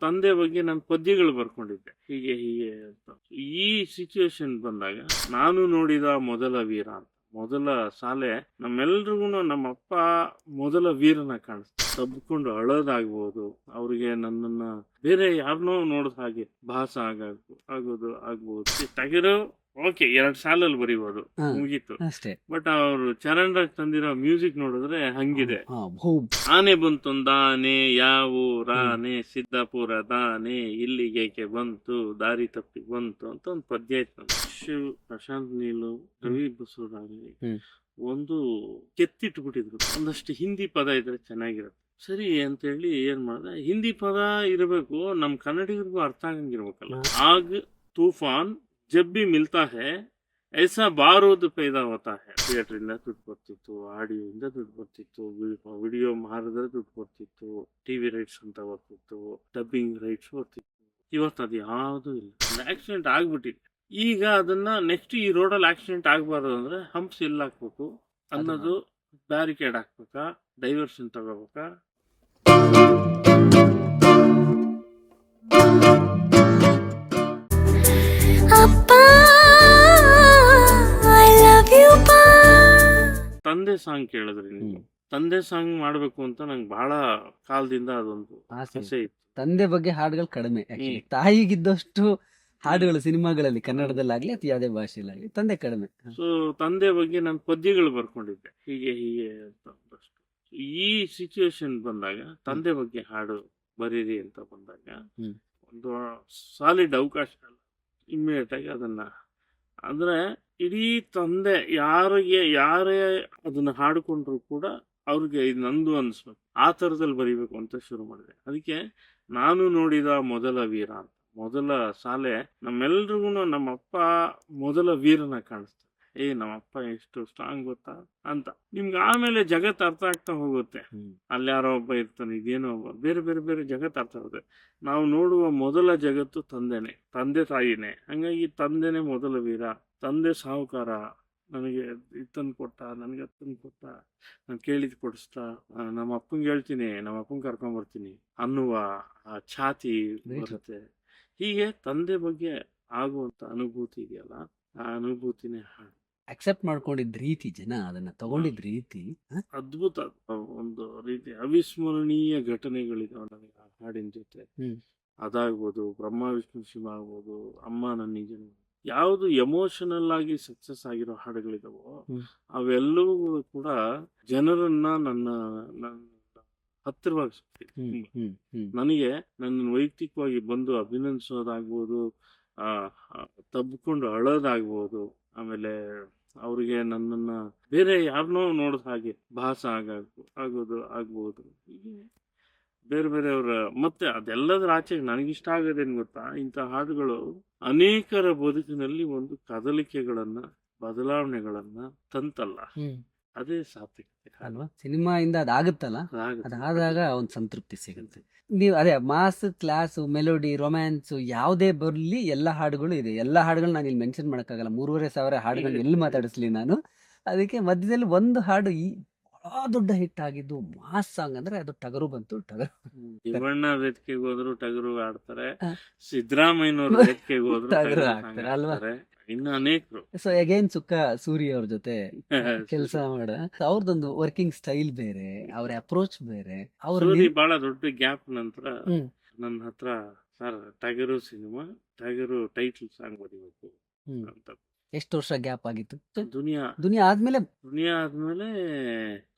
ತಂದೆ ಬಗ್ಗೆ ನಾನು ಪದ್ಯಗಳು ಬರ್ಕೊಂಡಿದ್ದೆ, ಹೀಗೆ ಹೀಗೆ ಅಂತ. ಈ ಸಿಚುವೇಶನ್ ಬಂದಾಗ ನಾನು ನೋಡಿದ ಮೊದಲ ವೀರ ಅಂತ ಮೊದಲ ಸಾಲೆ ನಮ್ಮೆಲ್ರಿಗೂ ನಮ್ಮಪ್ಪ ಮೊದಲ ವೀರನ ಕಾಣಿಸ್ತಾರೆ. ತಬ್ಕೊಂಡು ಅಳೋದಾಗ್ಬೋದು, ಅವ್ರಿಗೆ ನನ್ನನ್ನ ಬೇರೆ ಯಾರನ್ನೋ ನೋಡಿದ ಹಾಗೆ ಭಾಸ ಆಗ್ಬೋದು. ಟಗರು ಓಕೆ 2 ಸಾಲಲ್ಲಿ ಬರೀಬಹುದು, ಮುಗೀತು ಅಷ್ಟೇ. ಬಟ್ ಅವ್ರು ಚರಣ್ ರಾಜ್ ತಂದಿರೋ ಮ್ಯೂಸಿಕ್ ನೋಡಿದ್ರೆ ಹಂಗಿದೆ. ಆನೆ ಬಂತೊಂದಾನೆ ಯಾವೂರಾನೆ ಸಿದ್ದಾಪುರದಾನೆ ಇಲ್ಲಿಗೇಕೆ ಬಂತು ದಾರಿ ತಪ್ಪಿ ಬಂತು ಅಂತ ಒಂದು ಪದ್ಯ ಇತ್ತು. ಶಿವ್, ಪ್ರಶಾಂತ್ ನೀಲು, ರವಿ ಬಸವರಾಗಲಿ ಒಂದು ಕೆತ್ತಿಟ್ಬಿಟ್ಟಿದ್ರು. ಒಂದಷ್ಟು ಹಿಂದಿ ಪದ ಇದ್ರೆ ಚೆನ್ನಾಗಿರುತ್ತೆ. ಸರಿ ಅಂತ ಹೇಳಿ ಏನ್ ಮಾಡ್ದೆ, ಹಿಂದಿ ಪದ ಇರಬೇಕು, ನಮ್ ಕನ್ನಡಿಗರಿಗೂ ಅರ್ಥ ಆಗಂಗಿರ್ಬೇಕಲ್ಲ. ಆಗ ತೂಫಾನ್ ಜಬ್ ಬಿ ಮಿಲ್ತಾ ಹೈ ಐಸಾ ಬಾರೂದ್ ಪೈದಾ ಹೋತಾ ಹೈ. ಥಿಯೇಟರ್ ಇಂದ ದುಡ್ಡು ಬರ್ತಿತ್ತು, ಆಡಿಯೋ ಇಂದ ದುಡ್ಡು ಬರ್ತಿತ್ತು, ವಿಡಿಯೋ ಮಾರಿದ್ರೆ ದುಡ್ಡು ಬರ್ತಿತ್ತು, ಟಿವಿ ರೈಟ್ಸ್ ಅಂತ ಬರ್ತಿತ್ತು, ಡಬ್ಬಿಂಗ್ ರೈಟ್ಸ್ ಬರ್ತಿತ್ತು. ಇವತ್ತು ಅದು ಯಾವುದು ಇಲ್ಲ. ಆಕ್ಸಿಡೆಂಟ್ ಆಗ್ಬಿಟ್ಟಿದೆ. ಈಗ ಅದನ್ನ ನೆಕ್ಸ್ಟ್ ಈ ರೋಡಲ್ಲಿ ಆಕ್ಸಿಡೆಂಟ್ ಆಗ್ಬಾರ್ದು ಅಂದ್ರೆ ಹಂಪ್ಸ್ ಎಲ್ಲ ಹಾಕ್ಬೇಕು ಅನ್ನೋದು, ಬ್ಯಾರಿಕೇಡ್ ಹಾಕ್ಬೇಕಾ, ಡೈವರ್ಷನ್ ತಗೋಬೇಕಾ. ತಂದೆ ಸಾಂಗ್ ಕೇಳಿದ್ರಿ ನೀವು? ತಂದೆ ಸಾಂಗ್ ಮಾಡ್ಬೇಕು ಅಂತ ನಂಗೆ ಬಹಳ ಕಾಲದಿಂದ ಅದೊಂದು ಆಸೆ ಇತ್ತು. ತಂದೆ ಬಗ್ಗೆ ಹಾಡುಗಳು ಕಡಿಮೆ, ತಾಯಿಗಿದ್ದಷ್ಟು ಹಾಡುಗಳು ಸಿನಿಮಾಗಳಲ್ಲಿ ಕನ್ನಡದಲ್ಲಾಗ್ಲಿ ಅಥವಾ ಯಾವುದೇ ಭಾಷೆಯಲ್ಲಾಗ್ಲಿ ತಂದೆ ಕಡಿಮೆ. ಸೊ ತಂದೆ ಬಗ್ಗೆ ನಾನು ಪದ್ಯಗಳು ಬರ್ಕೊಂಡಿದ್ದೆ, ಹೀಗೆ ಹೀಗೆ ಅಂತ. ಈ ಸಿಚುವೇಶನ್ ಬಂದಾಗ ತಂದೆ ಬಗ್ಗೆ ಹಾಡು ಬರೀರಿ ಅಂತ ಬಂದಾಗ ಒಂದು ಸಾಲಿಡ್ ಅವಕಾಶ ಅಲ್ಲ, ಇಮ್ಮಿಡಿಯೇಟ್ ಆಗಿ ಅದನ್ನ ಅಂದ್ರೆ ಇಡೀ ತಂದೆ ಯಾರೇ ಅದನ್ನ ಹಾಡ್ಕೊಂಡ್ರು ಕೂಡ ಅವ್ರಿಗೆ ಇದು ನಂದು ಅನ್ಸ್ಬೇಕು, ಆ ಥರದಲ್ಲಿ ಬರೀಬೇಕು ಅಂತ ಶುರು ಮಾಡಿದೆ. ಅದಕ್ಕೆ ನಾನು ನೋಡಿದ ಮೊದಲ ವೀರ ಅಂತ ಮೊದಲ ಸಾಲೆ ನಮ್ಮೆಲ್ರಿಗೂ ನಮ್ಮಪ್ಪ ಮೊದಲ ವೀರನ ಕಾಣಿಸ್ತಾರೆ. ನಮ್ಮಪ್ಪ ಎಷ್ಟು ಸ್ಟ್ರಾಂಗ್ ಗೊತ್ತಾ ಅಂತ. ನಿಮ್ಗೆ ಆಮೇಲೆ ಜಗತ್ ಅರ್ಥ ಆಗ್ತಾ ಹೋಗುತ್ತೆ. ಅಲ್ಲಿ ಯಾರೋ ಒಬ್ಬ ಇರ್ತಾನೆ, ಇದೇನೋ ಒಬ್ಬ, ಬೇರೆ ಬೇರೆ ಬೇರೆ ಜಗತ್ ಅರ್ಥ ಆಗುತ್ತೆ. ನಾವು ನೋಡುವ ಮೊದಲ ಜಗತ್ತು ತಂದೆನೆ, ತಂದೆ ತಾಯಿನೇ. ಹಂಗಾಗಿ ತಂದೆನೇ ಮೊದಲ ವೀರ. ತಂದೆ ಸಾಹುಕಾರ, ನನಗೆ ಇತ್ತನ್ ಕೊಟ್ಟ, ನನಗೆ ಅತ್ತನ್ ಕೊಟ್ಟ, ನಾನು ಕೇಳಿದ್ ಕೊಡಿಸ್ತಾ, ನಮ್ಮ ಅಪ್ಪಂಗೆ ಹೇಳ್ತೀನಿ, ನಮ್ಮ ಅಪ್ಪಂಗೆ ಕರ್ಕೊಂಡ್ಬರ್ತೀನಿ ಅನ್ನುವ ಆ ಛಾತಿ ಬರುತ್ತೆ. ಹೀಗೆ ತಂದೆ ಬಗ್ಗೆ ಆಗುವಂತ ಅನುಭೂತಿ ಇದೆಯಲ್ಲ, ಆ ಅನುಭೂತಿನೇ ಹಾಡು. ಅಕ್ಸೆಪ್ಟ್ ಮಾಡ್ಕೊಂಡಿದ್ದ ರೀತಿ, ಜನ ಅದನ್ನ ತಗೊಂಡಿದ್ದ ರೀತಿ ಅದ್ಭುತ. ಒಂದು ರೀತಿ ಅವಿಸ್ಮರಣೀಯ ಘಟನೆಗಳಿದಾವೆ ನನಗೆ ಆ ಹಾಡಿನ ಜೊತೆ. ಅದಾಗ್ಬೋದು, ಬ್ರಹ್ಮ ವಿಷ್ಣು ಶಿವ ಆಗ್ಬೋದು, ಅಮ್ಮ ನನ್ನ ಜನ, ಯಾವುದು ಎಮೋಷನಲ್ ಆಗಿ ಸಕ್ಸಸ್ ಆಗಿರೋ ಹಾಡುಗಳಿದಾವೋ ಅವೆಲ್ಲವೂ ಕೂಡ ಜನರನ್ನ ನನ್ನ ಹತ್ತಿರವಾಗಿ ನನಗೆ ನನ್ನ ವೈಯಕ್ತಿಕವಾಗಿ ಬಂದು ಅಭಿನಂದಿಸೋದಾಗ್ಬೋದು, ತಬ್ಕೊಂಡು ಅಳೋದಾಗ್ಬೋದು, ಆಮೇಲೆ ಅವ್ರಿಗೆ ನನ್ನನ್ನ ಬೇರೆ ಯಾರನ್ನೋ ನೋಡಿದ ಹಾಗೆ ಭಾಸ ಆಗ್ಬೋದು. ಹೀಗೆ ಬೇರೆ ಬೇರೆಯವರ ಮತ್ತೆ ಅದೆಲ್ಲದರ ಆಚೆಗೆ ನನಗಿಷ್ಟ ಆಗೋದೇನು ಗೊತ್ತಾ, ಇಂಥ ಹಾಡುಗಳು ಅನೇಕರ ಬದುಕಿನಲ್ಲಿ ಒಂದು ಕದಲಿಕೆಗಳನ್ನ, ಬದಲಾವಣೆಗಳನ್ನ ತಂತಲ್ಲ, ಅದೇ ಸಾರ್ಥಕತೆ ಅಲ್ವಾ? ಸಿನಿಮಾಯಿಂದ ಅದಾಗುತ್ತಲ್ಲ, ಅದಾದಾಗ ಒಂದು ಸಂತೃಪ್ತಿ ಸಿಗುತ್ತೆ. ನೀವು ಅದೇ ಮಾಸ್, ಕ್ಲಾಸ್, ಮೆಲೋಡಿ, ರೊಮ್ಯಾನ್ಸ್ ಯಾವುದೇ ಬರಲಿ ಎಲ್ಲ ಹಾಡುಗಳು ಇದೆ. ಎಲ್ಲ ಹಾಡುಗಳು ನಾನು ಇಲ್ಲಿ ಮೆನ್ಷನ್ ಮಾಡೋಕ್ಕಾಗಲ್ಲ, 3500 ಹಾಡುಗಳು ಎಲ್ಲಿ ಮಾತಾಡಿಸ್ಲಿ ನಾನು. ಅದಕ್ಕೆ ಮಧ್ಯದಲ್ಲಿ ಒಂದು ಹಾಡು ಬಹಳ ದೊಡ್ಡ ಹಿಟ್ ಆಗಿದ್ದು ಮಾಸ್ ಸಾಂಗ್ ಅಂದ್ರೆ ಅದು ಟಗರು ಬಂತು. ಶಿವಣ್ಣ ವೇದಿಕೆಗೆ ಹೋದ್ರು ಟಗರು ಆಡ್ತಾರೆ, ಸಿದ್ದರಾಮಯ್ಯನವ್ರ ವೇದಿಕೆಗೆ ಹೋದ್ರು ಟಗರು ಆಗ್ತಾರೆ ಅಲ್ವಾ? ಇನ್ನು ಅನೇಕರು. ಸೊ ಅಗೈನ್ ಸುಕ್ಕ ಸೂರ್ಯ ಅವ್ರ ಜೊತೆ ಕೆಲಸ ಮಾಡ, ಅವ್ರದೊಂದು ವರ್ಕಿಂಗ್ ಸ್ಟೈಲ್ ಬೇರೆ, ಅವ್ರ ಅಪ್ರೋಚ್ ಬೇರೆ. ಬಹಳ ದೊಡ್ಡ ಗ್ಯಾಪ್ ನಂತರ ನನ್ನ ಹತ್ರ ಸರ್ ಟಗರು ಸಿನಿಮಾ, ಟಗರು ಟೈಟಲ್ ಸಾಂಗ್ ಬರೀಬೇಕು ಅಂತ. ಎಷ್ಟು ವರ್ಷ ಗ್ಯಾಪ್ ಆಗಿತ್ತು? ದುನಿಯಾ ಆದ್ಮೇಲೆ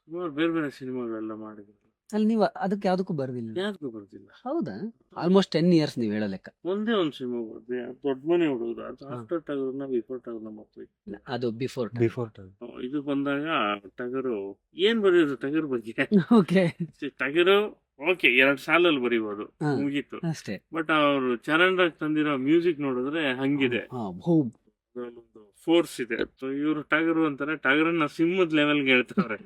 ಸುಮಾರು ಬೇರೆ ಬೇರೆ ಸಿನಿಮಾಗಳೆಲ್ಲ ಮಾಡಿದ್ರು. ಅಲ್ಲಿ ನೀವು ಅದಕ್ಕೆ ಯಾವ್ದಕ್ಕೂ ಬರ್ದಿಲ್ಲ? ಹೌದಾ? ಆಲ್ಮೋಸ್ಟ್ 10 years ನೀವು ಹೇಳೋ ಲೆಕ್ಕ. ಒಂದೇ ಒಂದು ಸಿನಿಮಾ ಬರ್ದೆ, ದೊಡ್ಡ ಮನೆ ಹುಡುಗರು. ಅದು ಆಫ್ಟರ್ ಟಗರ್ನ ಬಿಫೋರ್ ಟಗರ್ನ ಮಕ್ಕಳು. ಅದು ಬಿಫೋರ್ ಇದು ಬಂದಾಗ ಟಗರು ಏನ್ ಬರೆಯೋದು ಟಗರ್ ಬಗ್ಗೆ? ಓಕೆ, ಟಗರು ಓಕೆ 2 ಸಾಲಲ್ಲಿ ಬರೀಬಹುದು, ಮುಗೀತು ಅಷ್ಟೇ. ಬಟ್ ಅವ್ರು ಚರಣ್ ರಾಜ್ ತಂದಿರೋ ಮ್ಯೂಸಿಕ್ ನೋಡಿದ್ರೆ ಹಂಗಿದೆ, ಒಂದು ಫೋರ್ಸ್ ಇದೆ. ಇವ್ರು ಟಗರು ಅಂತಾರೆ, ಟಗರನ್ನ ಸಿಂಹದ ಲೆವೆಲ್ಗೆ ಹೇಳ್ತಾರೆ.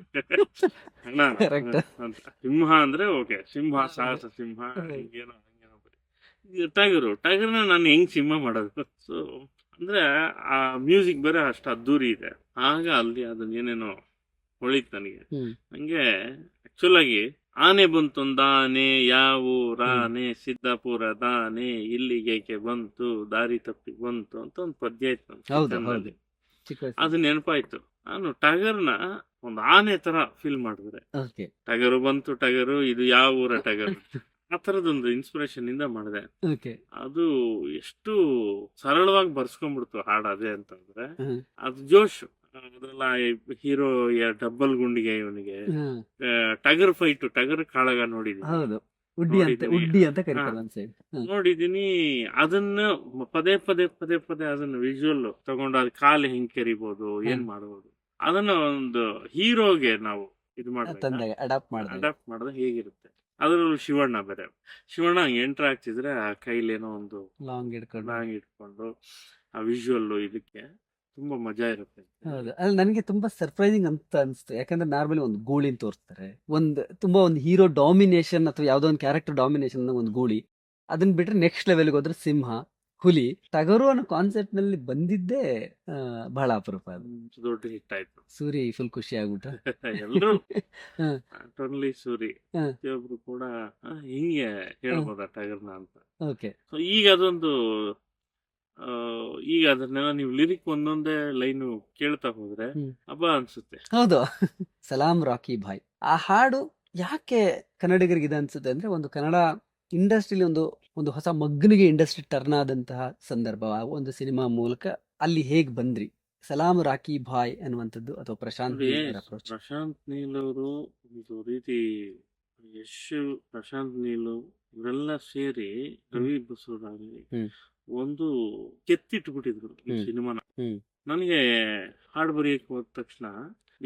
ಸಿಂಹ ಅಂದ್ರೆ ಓಕೆ, ಸಿಂಹ ಸಾಹಸ ಸಿಂಹ, ಹಿಂಗೇನೋ ಟಗರ್ನ ನಾನು ಹೆಂಗ್ ಸಿಂಹ ಮಾಡೋದು? ಸೊ ಅಂದ್ರೆ ಆ ಮ್ಯೂಸಿಕ್ ಬೇರೆ ಅಷ್ಟು ಅದ್ದೂರಿ ಇದೆ. ಆಗ ಅಲ್ಲಿ ಅದನ್ನ ಏನೇನೋ ಹೊಳಿತು ನನಗೆ. ಹಂಗೆ ಆಕ್ಚುಲ್ ಆಗಿ ಆನೆ ಬಂತೊಂದಾನೆ ಯಾವೂರಾನೆ ಸಿದ್ದಾಪುರದಾನೆ ಇಲ್ಲಿಗೇಕೆ ಬಂತು ದಾರಿ ತಪ್ಪಿ ಬಂತು ಅಂತ ಒಂದು ಪದ್ಯ ಇತ್ತು ನಮ್ಮ ಹೌದು ಚಿಕ್ಕಂದಲ್ಲಿ. ಚಿಕ್ಕ ವಯಸ್ಸಲ್ಲಿ. ಅದು ನೆನಪಾಯ್ತು. ನಾನು ಟಗರ್ನ ಒಂದು ಆನೆ ತರ ಫೀಲ್ ಮಾಡಿದ್ರೆ, ಓಕೆ ಟಗರು ಬಂತು ಟಗರು ಇದು ಯಾವ ಊರ ಟಗರು, ಆ ತರದೊಂದು ಇನ್ಸ್ಪಿರೇಷನ್ ಇಂದ ಮಾಡಿದೆ. ಓಕೆ ಅದು ಎಷ್ಟು ಸರಳವಾಗಿ ಬರ್ಸ್ಕೊಂಡ್ಬಿಡ್ತು ಹಾಡು ಅದೇ ಅಂತಂದ್ರೆ ಹ್ಮ್. ಅದು ಜೋಶ್. ಅದೆಲ್ಲ ಹೀರೋ ಡಬ್ಬಲ್ ಗುಂಡಿಗೆ ಇವನಿಗೆ ಹ್ಮ್. ಟಗರ್ ಫೈಟ್, ಟಗರ್ ಕಾಳಗ ನೋಡಿದೀನಿ ಹೌದು ಉಡ್ಡಿ ಅಂತ ನೋಡಿದೀನಿ. ಉಡ್ಡಿ ಅಂತ ಕರೀತಾರೆ ಒಂದ್ ಸೈಡ್. ನೋಡಿದೀನಿ. ಅದನ್ನ ಪದೇ ಪದೇ ಪದೇ ಪದೇ ಅದನ್ನ ವಿಜುವಲ್ ತಗೊಂಡು ಅದ್ ಕಾಲು ಹೆಂಗ್ ಕೆರಿಬಹುದು, ಏನ್ ಮಾಡಬಹುದು, ಅದನ್ನ ಒಂದು ಹೀರೋಗೆ ನಾವು ಇದು ಮಾಡಿದಾಗ ತಂದಾಗ ಅಡಾಪ್ಟ್ ಮಾಡಿದಾಗ ಅಡಾಪ್ಟ್ ಮಾಡಿದ್ರೆ ಹೇಗಿರುತ್ತೆ. ಅದರಲ್ಲೂ ಶಿವಣ್ಣ ಬೇರೆ, ಶಿವಣ್ಣ ಹಂಗೆ ಎಂಟ್ರ್ ಆಗ್ತಿದ್ರೆ ಆ ಕೈಲೇನೋ ಒಂದು ಲಾಂಗ್ ಹಿಡ್ಕೊಂಡು. ಲಾಂಗ್ ಇಟ್ಕೊಂಡು ಆ ವಿಜುವಲ್ ಇದಕ್ಕೆ ತುಂಬಾ ಮಜಾ ಇರುತ್ತೆ. ಹೌದು ಅಲ್ಲಿ ನನಗೆ ತುಂಬಾ ಸರ್ಪ್ರೈಸಿಂಗ್ ಅಂತ ಅನ್ಸ್ತು. ಯಾಕಂದ್ರೆ ನಾರ್ಮಲಿ ಒಂದು ಗೂಳಿನ ತೋರಿಸ್ತಾರೆ, ತುಂಬಾ ಒಂದು ಹೀರೋ ಡಾಮಿನೇಷನ್ ಅಥವಾ ಯಾವ್ದೋ ಒಂದು ಕ್ಯಾರೆಕ್ಟರ್ ಡಾಮಿನೇಷನ್ ಒಂದು ಗೂಳಿ. ಅದನ್ನ ಬಿಟ್ರೆ ನೆಕ್ಸ್ಟ್ ಲೆವೆಲ್ಗೆ ಹೋದ್ರೆ ಸಿಂಹ, ಹುಲಿ, ಟಗರು ಅನ್ನೋ ಕಾನ್ಸೆಪ್ಟ್ ನಲ್ಲಿ ಬಂದಿದ್ದೇ ಬಹಳ ಅಪರೂಪ. ಅದು ದೊಡ್ಡ ಹಿಟ್ ಆಯ್ತು. ಸೂರಿ ಫುಲ್ ಖುಷಿ ಆಗ್ಬಿಟ್ಟ. ಎಲ್ರು ಹ್ಮ್. ಟೋನ್ಲಿ ಸೂರಿ ಹ್ಮ್. ಪ್ರತಿಯೊಬ್ರು ಕೂಡ ಹಿಂಗೆ ಹೇಳ್ಬೋದ ಟಗರ್ನ ಅಂತ. ಓಕೆ ಸೊ ಈಗ ಅದೊಂದು ಈಗ ಅದನ್ನೆಲ್ಲ ನೀವು ಲಿರಿಕ್ ಒಂದೊಂದೇ ಲೈನು ಕೇಳ್ತಾ ಹೋದ್ರೆ ಹ್ಮ್. ಹಬ್ಬ ಅನ್ಸುತ್ತೆ. ಹೌದು. ಸಲಾಂ ರಾಕಿ ಭಾಯ್ ಆ ಹಾಡು ಯಾಕೆ ಕನ್ನಡಿಗರಿಗೆ ಇದೆ ಅನ್ಸುತ್ತೆ ಅಂದ್ರೆ, ಒಂದು ಕನ್ನಡ ಇಂಡಸ್ಟ್ರಿಲಿ ಒಂದು ಹೊಸ ಮಗ್ಗನಿಗೆ ಇಂಡಸ್ಟ್ರಿ ಟರ್ನ್ ಆದಂತಹ ಸಂದರ್ಭ, ಆ ಒಂದು ಸಿನಿಮಾ ಮೂಲಕ ಅಲ್ಲಿ ಹೇಗ್ ಬಂದ್ರಿ ಸಲಾಂ ರಾಕಿ ಭಾಯ್ ಅನ್ನುವಂಥದ್ದು, ಅಥವಾ ಪ್ರಶಾಂತ್ ನೋಡಿ, ನೀಲ್ ಅವರ approach? ಪ್ರಶಾಂತ್ ನೀಲ್ ಅವರು ಒಂದು ರೀತಿ ಯಶ್, ಪ್ರಶಾಂತ್ ನೀಲು ಇವರೆಲ್ಲ ಸೇರಿ ರವಿ ಬಸವರಾಜ್ ಹ್ಮ್. ಒಂದು ಕೆತ್ತಿಟ್ಬಿಟ್ಟಿದ್ರು ಈ ಹ್ಮ್. ಸಿನಿಮಾನ. ಹ್ಮ್. ನನಗೆ ಹಾಡು ಬರೆಯಕ್ಕೆ ಹೋದ ತಕ್ಷಣ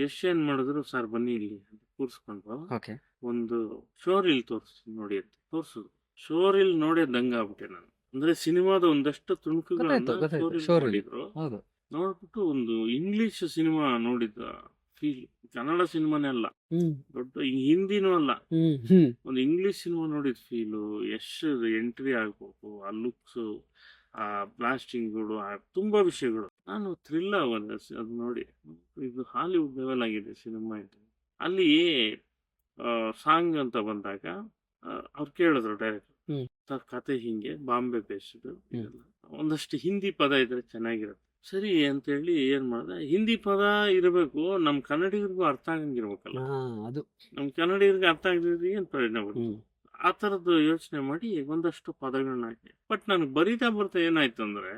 ಯಶ್ ಏನ್ ಮಾಡಿದ್ರು, ಸರ್ ಬನ್ನಿ ಇಲ್ಲಿ ಅಂತ ಕೂರ್ಸ್ಕೊಂಡು ಓಕೆ ಒಂದು ಶೋರಿಲ್ ತೋರಿಸ್ತೀನಿ ನೋಡಿ ಅಂತ ತೋರ್ಸುದು. ಶೋರಿಲ್ ನೋಡೇ ದಂಗಾಗ್ಬಿಟ್ಟೆ ನಾನು. ಅಂದ್ರೆ ಸಿನಿಮಾದ ಒಂದಷ್ಟು ತುಣುಕುಗಳನ್ನ ಗೊತ್ತಾಯ್ತು, ಶೋರಿಲ್ showreel. ನೋಡಿದ್ರು. ಹೌದು. ನೋಡ್ಬಿಟ್ಟು ಒಂದು ಇಂಗ್ಲಿಷ್ ಸಿನಿಮಾ ನೋಡಿದ ಫೀಲ್. ಕನ್ನಡ ಸಿನಿಮಾನೇ ಅಲ್ಲ, ಹ್ಮ್ ದೊಡ್ಡ ಹಿಂದಿನೂ ಅಲ್ಲ, ಹ್ಮ್ ಹ್ಮ್ ಒಂದು ಇಂಗ್ಲಿಷ್ ಸಿನಿಮಾ ನೋಡಿದ ಫೀಲು. ಯಶ್ ಎಂಟ್ರಿ ಆಗ್ಬೇಕು, ಆ ಲುಕ್ಸ್, ಆ ಬ್ಲಾಸ್ಟಿಂಗ್ಗಳು, ತುಂಬಾ ವಿಷಯಗಳು. ನಾನು ಥ್ರಿಲ್ ಆಗೋದೆ ಅದು ನೋಡಿ. ಇದು ಹಾಲಿವುಡ್ ಲೆವೆಲ್ ಆಗಿದೆ ಸಿನಿಮಾ ಇದು. ಅಲ್ಲಿ ಸಾಂಗ್ ಅಂತ ಬಂದಾಗ ಅವ್ರು ಕೇಳಿದ್ರು ಡೈರೆಕ್ಟ್, ಹ್ಮ್. ಸರ್ ಕತೆ ಹಿಂಗೆ ಬಾಂಬೆ ಬೇಸ್ಡ್ ಇದೆಲ್ಲ, ಒಂದಷ್ಟು ಹಿಂದಿ ಪದ ಇದ್ರೆ ಚೆನ್ನಾಗಿರುತ್ತೆ. ಸರಿ ಅಂತೇಳಿ ಏನ್ ಮಾಡ್ದೆ, ಹಿಂದಿ ಪದ ಇರಬೇಕು, ನಮ್ ಕನ್ನಡಿಗರಿಗೂ ಅರ್ಥ ಆಗಂಗಿರ್ಬೇಕಲ್ಲ. ಹಾ ಅದು ನಮ್ ಕನ್ನಡಿಗರಿಗೆ ಅರ್ಥ ಆಗದಿದ್ರೆ ಏನ್ ಪ್ರಯೋಜನ ಬರುತ್ತೆ. ಹ್ಮ್ ಆ ಥರದ್ದು ಯೋಚನೆ ಮಾಡಿ ಒಂದಷ್ಟು ಪದಗಳನ್ನ ಹಾಕಿ. ಬಟ್ ನನಗೆ ಬರೀತಾ ಬರ್ತಾ ಏನಾಯ್ತು ಅಂದ್ರೆ,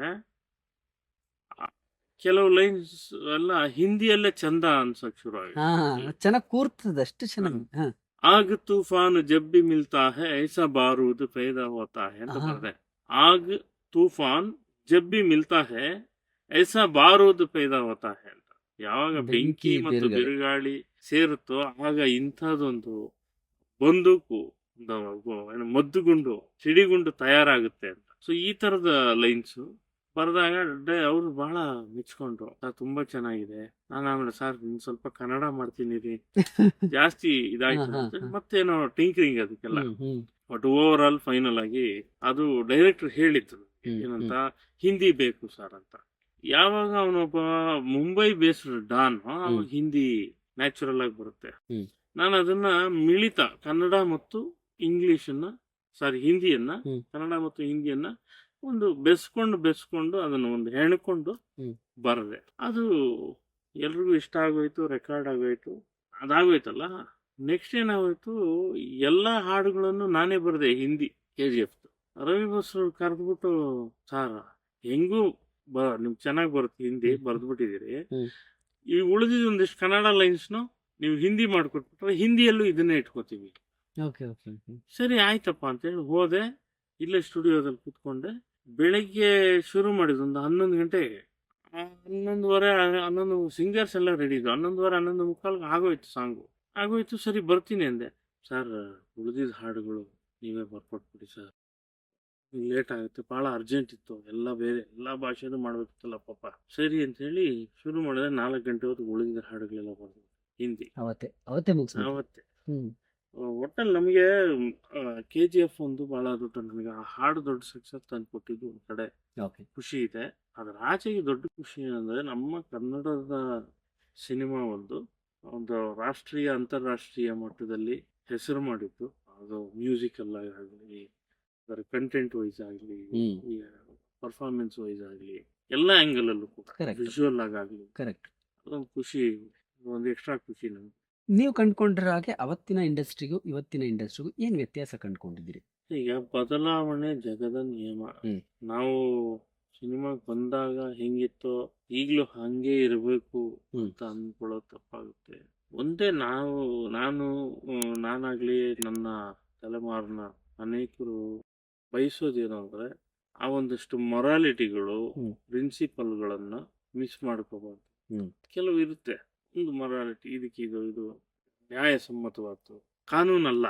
ಕೆಲವು ಲೈನ್ಸ್ ಎಲ್ಲ ಹಿಂದಿಯಲ್ಲೇ ಚಂದ ಅನ್ಸಕ್ ಶುರು ಆಗಿದೆ. ಹಾ ಚೆನ್ನಾಗ್ ಕೂರ್ತದೆ, ಅಷ್ಟು ಚೆನ್ನಾಗಿ. ಹಾ ಆಗ ತೂಫಾನ್ ಜಬ್ ಭಿ ಮಿಲ್ತಾ ಹೈ ಐಸಾ ಬಾರೂದ್ ಪೈದಾ ಹೋತಾ ಹೈ ಅಂತ ಹಾ. ಬರ್ದೆ. ಆಗ ತೂಫಾನ್ ಜಬ್ ಭಿ ಮಿಲ್ತಾ ಹೈ ಐಸಾ ಬಾರೂದ್ ಪೈದಾ ಹೋತಾ ಹೈ ಅಂತ. ಯಾವಾಗ ಬೆಂಕಿ ಮತ್ತು ಬಿರುಗಾಳಿ ಸೇರುತ್ತೋ ಆಗ ಇಂಥದ್ದೊಂದು ಬಂದೂಕು, ಮದ್ದುಗುಂಡು, ಸಿಡಿಗುಂಡು ತಯಾರಾಗುತ್ತೆ ಅಂತ. ಸೊ ಈ ತರದ ಲೈನ್ಸ್ ಬರೆದಾಗ ಅವ್ರು ಬಹಳ ಮೆಚ್ಕೊಂಡ್ರು. ತುಂಬಾ ಚೆನ್ನಾಗಿದೆ. ನಾನು ಆಮೇಲೆ ಸರ್ ಸ್ವಲ್ಪ ಕನ್ನಡ ಮಾಡ್ತೀನಿ ರೀ, ಜಾಸ್ತಿ ಇದಾಯ್ತು ಅಂತ ಮತ್ತೇನೋ ಟಿಂಕರಿಂಗ್ ಅದಕ್ಕೆಲ್ಲ. ಬಟ್ ಓವರ್ ಆಲ್ ಫೈನಲ್ ಆಗಿ ಅದು ಡೈರೆಕ್ಟರ್ ಹೇಳಿದ್ರು ಏನಂತ, ಹಿಂದಿ ಬೇಕು ಸರ್ ಅಂತ. ಯಾವಾಗ ಅವನೊಬ್ಬ ಮುಂಬೈ ಬೇಸ್ಡ್ ಡಾನ್, ಅವಾಗ ಹಿಂದಿ ನ್ಯಾಚುರಲ್ ಆಗಿ ಬರುತ್ತೆ. ನಾನು ಅದನ್ನ ಮಿಳಿತ ಕನ್ನಡ ಮತ್ತು ಇಂಗ್ಲಿಷನ್ನ, ಹಿಂದಿಯನ್ನ, ಕನ್ನಡ ಮತ್ತು ಹಿಂದಿಯನ್ನ ಒಂದು ಬೆಸ್ಕೊಂಡು ಅದನ್ನು ಒಂದು ಹೆಣ್ಕೊಂಡು ಬರದೆ. ಅದು ಎಲ್ರಿಗೂ ಇಷ್ಟ ಆಗೋಯ್ತು, ರೆಕಾರ್ಡ್ ಆಗೋಯ್ತು. ಅದಾಗೋಯ್ತಲ್ಲ, ನೆಕ್ಸ್ಟ್ ಏನಾಗೋಯ್ತು, ಎಲ್ಲ ಹಾಡುಗಳನ್ನು ನಾನೇ ಬರೆದೆ ಹಿಂದಿ KGF. ರವಿ ಬಸ್ರು ಕರೆದ್ಬಿಟ್ಟು, ಸಾರ್ ಹೆಂಗೂ ನಿಮ್ಗೆ ಚೆನ್ನಾಗಿ ಬರುತ್ತೆ ಹಿಂದಿ, ಬರೆದ್ಬಿಟ್ಟಿದ್ದೀರಿ, ಈ ಉಳಿದಿದ್ದು ಒಂದಿಷ್ಟು ಕನ್ನಡ ಲೈನ್ಸ್ನು ನೀವು ಹಿಂದಿ ಮಾಡ್ಕೊಟ್ಬಿಟ್ರೆ ಹಿಂದಿಯಲ್ಲೂ ಇದನ್ನೇ ಇಟ್ಕೋತೀವಿ. ಸರಿ ಆಯ್ತಪ್ಪ ಅಂತೇಳಿ ಹೋದೆ. ಇಲ್ಲೇ ಸ್ಟುಡಿಯೋದಲ್ಲಿ ಕೂತ್ಕೊಂಡೆ. ಬೆಳಗ್ಗೆ ಶುರು ಮಾಡಿದ್ದು ಒಂದು 11 ಗಂಟೆಗೆ. 11 ಸಿಂಗರ್ಸ್ ಎಲ್ಲ ರೆಡಿ ಇದ್ದು. 11:30 ಆಗೋಯ್ತು, ಸಾಂಗು ಆಗೋಯ್ತು. ಸರಿ ಬರ್ತೀನಿ ಅಂದೆ. ಸರ್ ಉಳಿದಿದ್ದ ಹಾಡುಗಳು ನೀವೇ ಬರ್ಕೊಟ್ಬಿಡಿ ಸರ್, ಲೇಟ್ ಆಗುತ್ತೆ, ಭಾಳ ಅರ್ಜೆಂಟ್ ಇತ್ತು, ಎಲ್ಲ ಭಾಷೆದು ಮಾಡ್ಬೇಕಿತ್ತಲ್ಲ ಪಾಪ. ಸರಿ ಅಂತ ಹೇಳಿ ಶುರು ಮಾಡಿದ್ರೆ 4 ಗಂಟೆ ಹೊತ್ತು ಉಳಿದಿದ್ದ ಹಾಡುಗಳೆಲ್ಲ ಬರ್ದು ಹಿಂದಿ ಅವತ್ತೇ. ಒಟ್ಟಲ್ಲಿ ನಮಗೆ KGF ಒಂದು ಬಹಳ ದೊಡ್ಡ, ನನಗೆ ಆ ಹಾಡು ದೊಡ್ಡ ಸಕ್ಸಸ್ ತಂದು ಕೊಟ್ಟಿದ್ದು ಒಂದು ಕಡೆ ಖುಷಿ ಇದೆ. ಅದರ ಆಚೆಗೆ ದೊಡ್ಡ ಖುಷಿ ಏನಂದ್ರೆ, ನಮ್ಮ ಕನ್ನಡದ ಸಿನಿಮಾ ಒಂದು ರಾಷ್ಟ್ರೀಯ ಅಂತಾರಾಷ್ಟ್ರೀಯ ಮಟ್ಟದಲ್ಲಿ ಹೆಸರು ಮಾಡಿದ್ದು. ಅದು ಮ್ಯೂಸಿಕಲ್ ಆಗಲಿ, ಅದರ ಕಂಟೆಂಟ್ ವೈಸ್ ಆಗಲಿ, ಪರ್ಫಾರ್ಮೆನ್ಸ್ ವೈಸ್ ಆಗಲಿ, ಎಲ್ಲ ಆ್ಯಂಗಲ್ ಅಲ್ಲೂ ಕೂಡ ಕರೆಕ್ಟ್ ವಿಜುವಲ್ ಆಗಲಿ ಕರೆಕ್ಟ್. ಅದೊಂದು ಖುಷಿ, ಒಂದು ಎಕ್ಸ್ಟ್ರಾ ಖುಷಿ ನಮ್ಗೆ. ನೀವು ಕಂಡ್ಕೊಂಡ್ರ ಹಾಗೆ ಅವತ್ತಿನ ಇಂಡಸ್ಟ್ರಿಗೂ ಇವತ್ತಿನ ಇಂಡಸ್ಟ್ರಿಗೂ ಏನ್ ವ್ಯತ್ಯಾಸ ಕಂಡ್ಕೊಂಡಿದ್ದೀರಿ? ಈಗ ಬದಲಾವಣೆ ಜಗದ ನಿಯಮ. ನಾವು ಸಿನಿಮಾಗೆ ಬಂದಾಗ ಹೆಂಗಿತ್ತೋ ಈಗಲೂ ಹಂಗೆ ಇರಬೇಕು ಅಂತ ಅನ್ಕೊಳ್ಳೋದು ತಪ್ಪಾಗುತ್ತೆ. ಒಂದೇ ನಾನಾಗ್ಲಿ ನನ್ನ ತಲೆಮಾರಿನ ಅನೇಕರು ಬಯಸೋದೇನು ಅಂದ್ರೆ ಆ ಒಂದಷ್ಟು ಮೊರಾಲಿಟಿಗಳು, ಪ್ರಿನ್ಸಿಪಲ್ಗಳನ್ನ ಮಿಸ್ ಮಾಡ್ಕೋಬಾರ್ದು. ಕೆಲವು ಇರುತ್ತೆ, ಒಂದು ಮೊರಾಲಿಟಿ, ಇದು ನ್ಯಾಯಸಮ್ಮತವಾದ್ದು, ಕಾನೂನಲ್ಲ,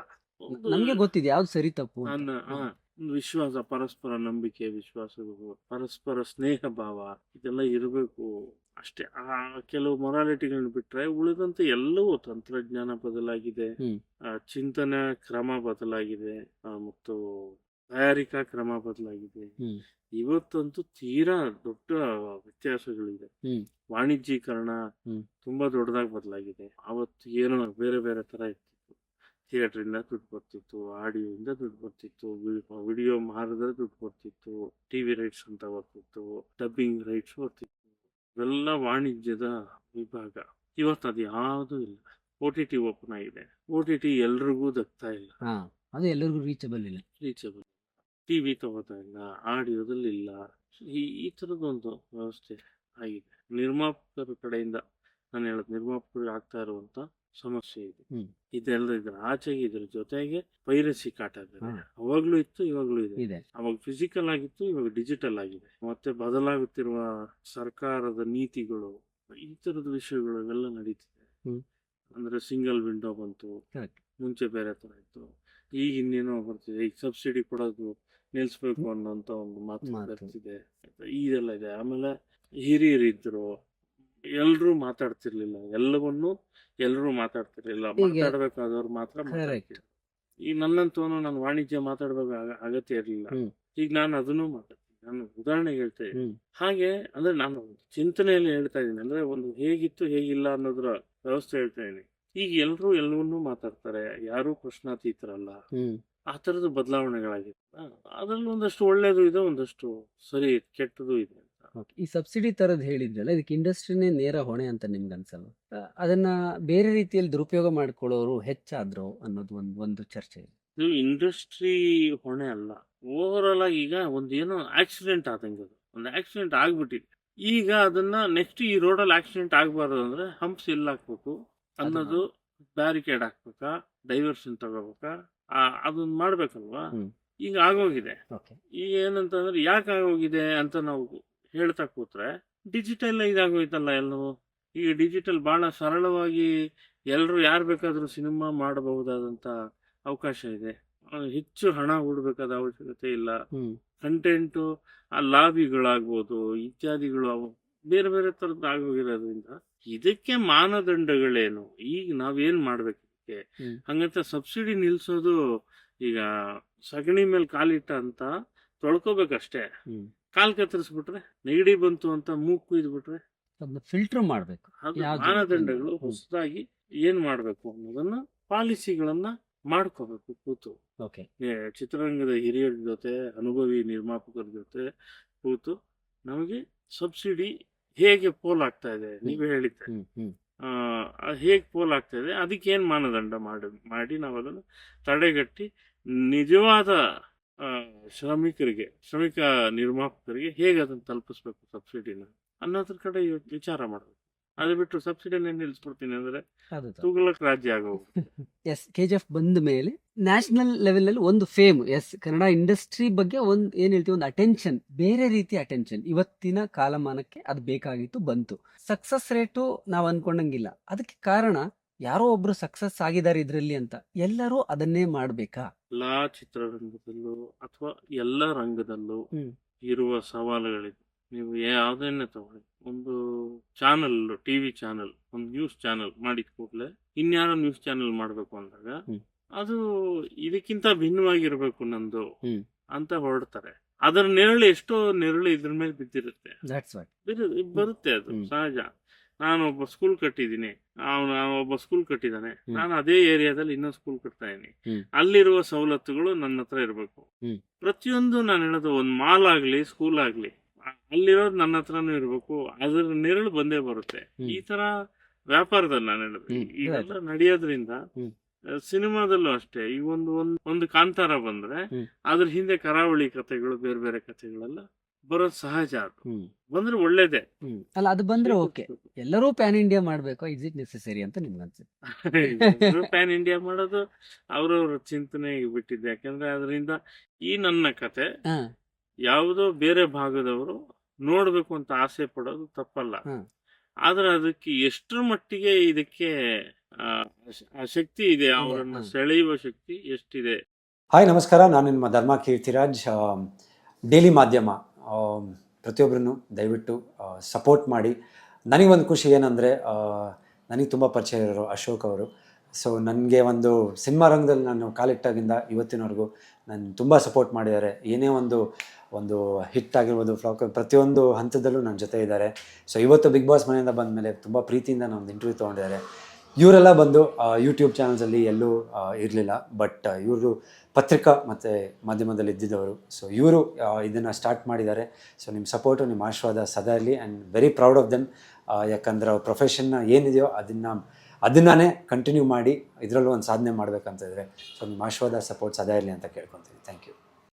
ನಮ್ಗೆ ಗೊತ್ತಿದೆ ಯಾವ್ದು ಸರಿ ತಪ್ಪು ಅಂತ. ಒಂದು ವಿಶ್ವಾಸ, ಪರಸ್ಪರ ನಂಬಿಕೆ, ವಿಶ್ವಾಸಗಳು, ಪರಸ್ಪರ ಸ್ನೇಹ ಭಾವ, ಇದೆಲ್ಲ ಇರಬೇಕು ಅಷ್ಟೇ. ಆ ಕೆಲವು ಮೊರಾಲಿಟಿಗಳನ್ನ ಬಿಟ್ರೆ ಉಳಿದಂತೆ ಎಲ್ಲವೂ, ತಂತ್ರಜ್ಞಾನ ಬದಲಾಗಿದೆ, ಚಿಂತನೆ ಕ್ರಮ ಬದಲಾಗಿದೆ, ಮತ್ತು ತಯಾರಿಕಾ ಕ್ರಮ ಬದಲಾಗಿದೆ. ಇವತ್ತಂತೂ ತೀರಾ ದೊಡ್ಡ ವ್ಯತ್ಯಾಸಗಳಿದೆ. ವಾಣಿಜ್ಯೀಕರಣ ತುಂಬಾ ದೊಡ್ಡದಾಗಿ ಬದಲಾಗಿದೆ. ಅವತ್ತು ಏನೋ ಬೇರೆ ಬೇರೆ ತರ ಇರ್ತಿತ್ತು. ಥಿಯೇಟರ್ ಇಂದ ದುಡ್ಡು ಬರ್ತಿತ್ತು, ಆಡಿಯೋದಿಂದ ದುಡ್ಡು ಬರ್ತಿತ್ತು, ವಿಡಿಯೋ ಮಾರಿದ್ರೆ ದುಡ್ಡು ಬರ್ತಿತ್ತು, ಟಿವಿ ರೈಟ್ಸ್ ಅಂತ ಬರ್ತಿತ್ತು, ಡಬ್ಬಿಂಗ್ ರೈಟ್ಸ್ ಬರ್ತಿತ್ತು. ಇವೆಲ್ಲ ವಾಣಿಜ್ಯದ ವಿಭಾಗ. ಇವತ್ತು ಅದು ಯಾವುದೂ ಇಲ್ಲ. OTT ಓಪನ್ ಆಗಿದೆ. OTT ಎಲ್ರಿಗೂ ದಕ್ತಾ ಇಲ್ಲ, ಅದು ಎಲ್ಲರಿಗೂ ರೀಚಬಲ್ ಇಲ್ಲ. ಟಿವಿ ತಗೋತಾ ಇಲ್ಲ, ಆಡಿಯೋದಲ್ಲಿ ಇಲ್ಲ. ಈ ತರದೊಂದು ವ್ಯವಸ್ಥೆ ಆಗಿದೆ. ನಿರ್ಮಾಪಕರ ಕಡೆಯಿಂದ ನಾನು ಹೇಳೋದು, ನಿರ್ಮಾಪಕರಿಗೆ ಆಗ್ತಾ ಇರುವಂತ ಸಮಸ್ಯೆ ಇದೆ. ಇದೆಲ್ಲ ಇದ್ರ ಆಚೆಗೆ, ಇದ್ರ ಜೊತೆಗೆ ಪೈರಸಿ ಕಾಟ ಬೇರೆ. ಅವಾಗ್ಲೂ ಇತ್ತು, ಇವಾಗ್ಲೂ ಇದೆ. ಅವಾಗ ಫಿಸಿಕಲ್ ಆಗಿತ್ತು, ಇವಾಗ ಡಿಜಿಟಲ್ ಆಗಿದೆ. ಮತ್ತೆ ಬದಲಾಗುತ್ತಿರುವ ಸರ್ಕಾರದ ನೀತಿಗಳು, ಈ ತರದ ವಿಷಯಗಳು ಇವೆಲ್ಲ ನಡೀತಿದೆ. ಅಂದ್ರೆ ಸಿಂಗಲ್ ವಿಂಡೋ ಬಂತು, ಮುಂಚೆ ಬೇರೆ ತರ ಇತ್ತು, ಈಗ ಇನ್ನೇನೋ ಬರ್ತಿದೆ. ಈಗ ಸಬ್ಸಿಡಿ ಕೊಡೋದು ನಿಲ್ಸ್ಬೇಕು ಅನ್ನೋಂತ ಒಂದು ಮಾತು ಬರ್ತಿದೆ. ಇದೆಲ್ಲ ಇದೆ. ಆಮೇಲೆ ಹಿರಿಯರಿದ್ರು, ಎಲ್ರೂ ಮಾತಾಡ್ತಿರ್ಲಿಲ್ಲ, ಎಲ್ಲವನ್ನೂ ಎಲ್ರೂ ಮಾತಾಡ್ತಿರ್ಲಿಲ್ಲ. ಮಾತಾಡ್ಬೇಕಾದವ್ರು ಮಾತ್ರ ಮಾತಾಡ್ತಿದ್ರು. ಈಗ ನನ್ನಂತವನು ನಾನು ವಾಣಿಜ್ಯ ಮಾತಾಡ್ಬೇಕು ಅಗತ್ಯ ಇರ್ಲಿಲ್ಲ. ಈಗ ನಾನು ಅದನ್ನು ಮಾತಾಡ್ತೀನಿ. ನಾನು ಉದಾಹರಣೆಗೆ ಹೇಳ್ತಾ ಇದ್ದೀನಿ. ಹಾಗೆ ಅಂದ್ರೆ ನಾನು ಚಿಂತನೆಯಲ್ಲಿ ಹೇಳ್ತಾ ಇದ್ದೀನಿ. ಅಂದ್ರೆ ಒಂದು ಹೇಗಿತ್ತು ಹೇಗಿಲ್ಲ ಅನ್ನೋದ್ರ ವ್ಯವಸ್ಥೆ ಹೇಳ್ತಾ ಇದ್ದೀನಿ. ಈಗ ಎಲ್ರೂ ಎಲ್ಲವನ್ನೂ ಮಾತಾಡ್ತಾರೆ, ಯಾರೂ ಪ್ರಶ್ನಾತೀತರಲ್ಲ. ಆ ತರದ ಬದಲಾವಣೆಗಳಾಗಿದೆ. ಅದ್ರಲ್ಲಿ ಒಂದಷ್ಟು ಒಳ್ಳೇದು ಇದೆ, ಒಂದಷ್ಟು ಸರಿ ಕೆಟ್ಟದು ಇದೆ. ಈ ಸಬ್ಸಿಡಿ ತರದ್ ಹೇಳಿದ್ರಲ್ಲ, ಇದಕ್ಕೆ ಇಂಡಸ್ಟ್ರಿನೇ ನೇರ ಹೊಣೆ ಅಂತ ನಿಮ್ಗೆ ಅನ್ಸಲ್ಲ? ಅದನ್ನ ಬೇರೆ ರೀತಿಯಲ್ಲಿ ದುರುಪಯೋಗ ಮಾಡ್ಕೊಳ್ಳೋರು ಹೆಚ್ಚಾದ್ರು ಅನ್ನೋದು ಒಂದು ಚರ್ಚೆ ಇದೆ. ಇದು ಇಂಡಸ್ಟ್ರಿ ಹೊಣೆ ಅಲ್ಲ. ಓವರ್ ಆಲ್ ಆಗಿ ಈಗ ಏನೋ ಆಕ್ಸಿಡೆಂಟ್ ಆದಂಗೆ, ಒಂದು ಆಕ್ಸಿಡೆಂಟ್ ಆಗ್ಬಿಟ್ಟಿದೆ. ಈಗ ಅದನ್ನ ನೆಕ್ಸ್ಟ್ ಈ ರೋಡಲ್ಲಿ ಆಕ್ಸಿಡೆಂಟ್ ಆಗ್ಬಾರ್ದು ಅಂದ್ರೆ ಹಂಪ್ಸ್ ಎಲ್ಲ ಹಾಕ್ಬೇಕು ಅನ್ನೋದು, ಬ್ಯಾರಿಕೇಡ್ ಹಾಕ್ಬೇಕಾ, ಡೈವರ್ಷನ್ ತಗೋಬೇಕಾ, ಅದನ್ನ ಮಾಡ್ಬೇಕಲ್ವಾ. ಈಗ ಆಗೋಗಿದೆ. ಈಗ ಏನಂತಂದ್ರೆ ಯಾಕೆ ಆಗೋಗಿದೆ ಅಂತ ನಾವು ಹೇಳ್ತಾ ಕೂತ್ರೆ, ಡಿಜಿಟಲ್ ಇದಾಗೋಯ್ತಲ್ಲ ಎಲ್ಲವೂ. ಈಗ ಡಿಜಿಟಲ್ ಬಹಳ ಸರಳವಾಗಿ ಎಲ್ಲರೂ ಯಾರು ಬೇಕಾದ್ರೂ ಸಿನಿಮಾ ಮಾಡಬಹುದಾದಂತ ಅವಕಾಶ ಇದೆ. ಹೆಚ್ಚು ಹಣ ಹೂಡಬೇಕಾದ ಅವಶ್ಯಕತೆ ಇಲ್ಲ. ಕಂಟೆಂಟು, ಆ ಲಾಬಿಗಳಾಗ್ಬೋದು ಇತ್ಯಾದಿಗಳು ಬೇರೆ ಬೇರೆ ತರದ್ದು ಆಗೋಗಿರೋದ್ರಿಂದ ಇದಕ್ಕೆ ಮಾನದಂಡಗಳೇನು, ಈಗ ನಾವೇನ್ ಮಾಡ್ಬೇಕು ಇದಕ್ಕೆ? ಹಂಗಂತ ಸಬ್ಸಿಡಿ ನಿಲ್ಸೋದು, ಈಗ ಸಗಣಿ ಮೇಲೆ ಕಾಲಿಟ್ಟ ಅಂತ ತೊಳ್ಕೊಬೇಕಷ್ಟೇ. ಕಾಲ್ ಕತ್ತರಿಸ್ಬಿಟ್ರೆ, ನೆಗಡಿ ಬಂತು ಅಂತ ಮೂಗು ಕುಯ್ದ್ಬಿಟ್ರೆ ಫಿಲ್ಟರ್ ಮಾಡ್ಬೇಕು. ಮಾನದಂಡಗಳು ಹೊಸದಾಗಿ ಏನ್ ಮಾಡ್ಬೇಕು ಅನ್ನೋದನ್ನ, ಪಾಲಿಸಿಗಳನ್ನ ಮಾಡ್ಕೋಬೇಕು ಕೂತು. ಚಿತ್ರರಂಗದ ಹಿರಿಯರ ಜೊತೆ, ಅನುಭವಿ ನಿರ್ಮಾಪಕರ ಜೊತೆ ಕೂತು ನಮಗೆ ಸಬ್ಸಿಡಿ ಹೇಗೆ ಪೋಲ್ ಆಗ್ತಾ ಇದೆ, ನೀವೇ ಹೇಳಿದ್ದೆ, ಹೇಗೆ ಪೋಲ್ ಆಗ್ತಾ ಇದೆ, ಅದಕ್ಕೆ ಏನ್ ಮಾನದಂಡ ಮಾಡಿ ನಾವು ಅದನ್ನು ತಡೆಗಟ್ಟಿ ನಿಜವಾದ ಶ್ರಮಿಕ ನಿರ್ಮಾಪಕರಿಗೆ ಹೇಗೆ ಅದನ್ನು ತಲುಪಿಸ್ಬೇಕು ಸಬ್ಸಿಡಿನ ಅನ್ನೋದ್ರ ಕಡೆ ವಿಚಾರ ಮಾಡಬೇಕು. ಅದು ಬಿಟ್ಟು ಸಬ್ಸಿಡಿನ ನಿಲ್ಲಿಸ್ಬಿಡ್ತೀನಿ ಅಂದ್ರೆ ತುಗುಲಕ್ ರಾಜ್ಯ ಆಗೋದು. KGF ಬಂದ ಮೇಲೆ ನ್ಯಾಷನಲ್ ಲೆವೆಲ್ ಅಲ್ಲಿ ಒಂದು ಫೇಮ್, ಕನ್ನಡ ಇಂಡಸ್ಟ್ರಿ ಬಗ್ಗೆ ಏನ್ ಹೇಳ್ತೀವಿ, ಒಂದು ಅಟೆನ್ಷನ್, ಬೇರೆ ರೀತಿ ಅಟೆನ್ಷನ್ ಇವತ್ತಿನ ಕಾಲಮಾನಕ್ಕೆ ಅದು ಬೇಕಾಗಿತ್ತು, ಬಂತು. ಸಕ್ಸಸ್ ರೇಟು ನಾವು ಅನ್ಕೊಂಡಂಗಿಲ್ಲ. ಅದಕ್ಕೆ ಕಾರಣ ಯಾರೋ ಒಬ್ರು ಸಕ್ಸಸ್ ಆಗಿದ್ದಾರೆ ಇದ್ರಲ್ಲಿ ಅಂತ. ಎಲ್ಲರೂ ಅದನ್ನೇ ಮಾಡ್ಬೇಕಾ? ಎಲ್ಲಾ ಚಿತ್ರರಂಗದಲ್ಲೂ ಅಥವಾ ಎಲ್ಲ ರಂಗದಲ್ಲೂ ಇರುವ ಸವಾಲುಗಳಿದೆ. ನೀವು ಯಾವ್ದನ್ನೇ ತಗೊಳ್ಳಿ, ಒಂದು ಚಾನಲ್, ಟಿವಿ ಚಾನಲ್, ಒಂದು ನ್ಯೂಸ್ ಚಾನಲ್ ಮಾಡಿದ ಕೂಡಲೇ ಇನ್ಯಾರೋ ನ್ಯೂಸ್ ಚಾನಲ್ ಮಾಡ್ಬೇಕು ಅಂದಾಗ ಅದು ಇದಕ್ಕಿಂತ ಭಿನ್ನವಾಗಿರ್ಬೇಕು ನಂದು ಅಂತ ಹೊರಡ್ತಾರೆ. ಅದರ ನೆರಳು, ಎಷ್ಟೋ ನೆರಳು ಇದ್ರ ಮೇಲೆ ಬಿದ್ದಿರುತ್ತೆ, ಬರುತ್ತೆ. ಅದು ಸಹಜ. ನಾನು ಒಬ್ಬ ಸ್ಕೂಲ್ ಕಟ್ಟಿದ್ದೀನಿ, ಅವನು ಒಬ್ಬ ಸ್ಕೂಲ್ ಕಟ್ಟಿದ್ದಾನೆ, ನಾನು ಅದೇ ಏರಿಯಾದಲ್ಲಿ ಇನ್ನೊಂದು ಸ್ಕೂಲ್ ಕಟ್ತಾ ಇದೀನಿ. ಅಲ್ಲಿರುವ ಸವಲತ್ತುಗಳು ನನ್ನ ಹತ್ರ ಇರಬೇಕು. ಪ್ರತಿಯೊಂದು ನಾನು ಹೇಳೋದು, ಒಂದು ಮಾಲ್ ಆಗ್ಲಿ ಸ್ಕೂಲ್ ಆಗ್ಲಿ, ಅಲ್ಲಿರೋದು ನನ್ನ ಹತ್ರನೂ ಇರ್ಬೇಕು. ಅದ್ರ ನೆರಳು ಬಂದೇ ಬರುತ್ತೆ. ಈ ತರ ವ್ಯಾಪಾರದಲ್ಲಿ ನಾನು ಹೇಳೋದು ಇದೆಲ್ಲ ನಡೆಯೋದ್ರಿಂದ ಸಿನಿಮಾದಲ್ಲೂ ಅಷ್ಟೇ. ಈಗ ಒಂದು ಕಾಂತಾರ ಬಂದ್ರೆ ಅದ್ರ ಹಿಂದೆ ಕರಾವಳಿ ಕಥೆಗಳು, ಬೇರೆ ಬೇರೆ ಕಥೆಗಳೆಲ್ಲ ಬರೋದು ಸಹಜ. ಅದು ಬಂದ್ರೆ ಒಳ್ಳೇದೇ ಅಲ್ಲ, ಅದು ಬಂದ್ರೆ ಓಕೆ. ಎಲ್ಲರೂ ಪ್ಯಾನ್ ಇಂಡಿಯಾ ಮಾಡ್ಬೇಕು, ಇಸ್ ಇಟ್ ನೆಸೆಸರಿ ಅಂತ ನಿಮ್ಗೆ ಅನ್ಸುತ್ತೆ? ಪ್ಯಾನ್ ಇಂಡಿಯಾ ಮಾಡೋದು ಅವ್ರವ್ರ ಚಿಂತನೆಗೆ ಬಿಟ್ಟಿದ್ದೆ. ಯಾಕಂದ್ರೆ ಅದರಿಂದ ಈ ನನ್ನ ಕತೆ ಯಾವುದೋ ಬೇರೆ ಭಾಗದವರು ನೋಡ್ಬೇಕು ಅಂತ ಆಸೆ ಪಡೋದು ತಪ್ಪಲ್ಲ. ಆದ್ರೆ ಅದಕ್ಕೆ ಎಷ್ಟರ ಮಟ್ಟಿಗೆ ಇದಕ್ಕೆ ಆ ಶಕ್ತಿ ಇದೆ, ಅವರನ್ನ ಸೆಳೆಯುವ ಶಕ್ತಿ ಎಷ್ಟಿದೆ. ಹಾಯ್, ನಮಸ್ಕಾರ. ನಾನು ನಿಮ್ಮ ಧರ್ಮ ಕೀರ್ತಿರಾಜ್. ಡೈಲಿ ಮಾಧ್ಯಮ ಪ್ರತಿಯೊಬ್ಬರನ್ನು ದಯವಿಟ್ಟು ಸಪೋರ್ಟ್ ಮಾಡಿ. ನನಗೊಂದು ಖುಷಿ ಏನಂದರೆ, ನನಗೆ ತುಂಬ ಪರಿಚಯ ಇರೋರು ಅಶೋಕ್ ಅವರು. ಸೊ ನನಗೆ ಒಂದು ಸಿನಿಮಾ ರಂಗದಲ್ಲಿ ನಾನು ಕಾಲಿಟ್ಟಾಗಿಂದ ಇವತ್ತಿನವರೆಗೂ ನಾನು ತುಂಬ ಸಪೋರ್ಟ್ ಮಾಡಿದ್ದಾರೆ. ಏನೇ ಒಂದು ಹಿಟ್ ಆಗಿರ್ಬೋದು, ಫ್ಲಾಕ್, ಪ್ರತಿಯೊಂದು ಹಂತದಲ್ಲೂ ನನ್ನ ಜೊತೆ ಇದ್ದಾರೆ. ಸೊ ಇವತ್ತು ಬಿಗ್ ಬಾಸ್ ಮನೆಯಿಂದ ಬಂದ ಮೇಲೆ ತುಂಬ ಪ್ರೀತಿಯಿಂದ ಒಂದು ಇಂಟರ್ವ್ಯೂ ತೊಗೊಂಡಿದ್ದಾರೆ. ಇವರೆಲ್ಲ ಬಂದು ಯೂಟ್ಯೂಬ್ ಚಾನಲ್ಸಲ್ಲಿ ಎಲ್ಲೂ ಇರಲಿಲ್ಲ, ಬಟ್ ಇವರು ಪತ್ರಿಕಾ ಮತ್ತು ಮಾಧ್ಯಮದಲ್ಲಿ ಇದ್ದಿದ್ದವರು. ಸೊ ಇವರು ಇದನ್ನು ಸ್ಟಾರ್ಟ್ ಮಾಡಿದ್ದಾರೆ. ಸೊ ನಿಮ್ಮ ಸಪೋರ್ಟು, ನಿಮ್ಮ ಆಶೀರ್ವಾದ ಸದಾ ಇರಲಿ. And very proud of them. ಯಾಕಂದ್ರೆ ಅವ್ರ ಪ್ರೊಫೆಷನ್ನ ಏನಿದೆಯೋ ಅದನ್ನೇ ಕಂಟಿನ್ಯೂ ಮಾಡಿ ಇದರಲ್ಲೂ ಒಂದು ಸಾಧನೆ ಮಾಡಬೇಕಂತಿದ್ರೆ. ಸೊ ನಿಮ್ಮ ಆಶೀರ್ವಾದ, ಸಪೋರ್ಟ್ ಸದಾ ಇರಲಿ ಅಂತ ಕೇಳ್ಕೊತೀನಿ. Thank you.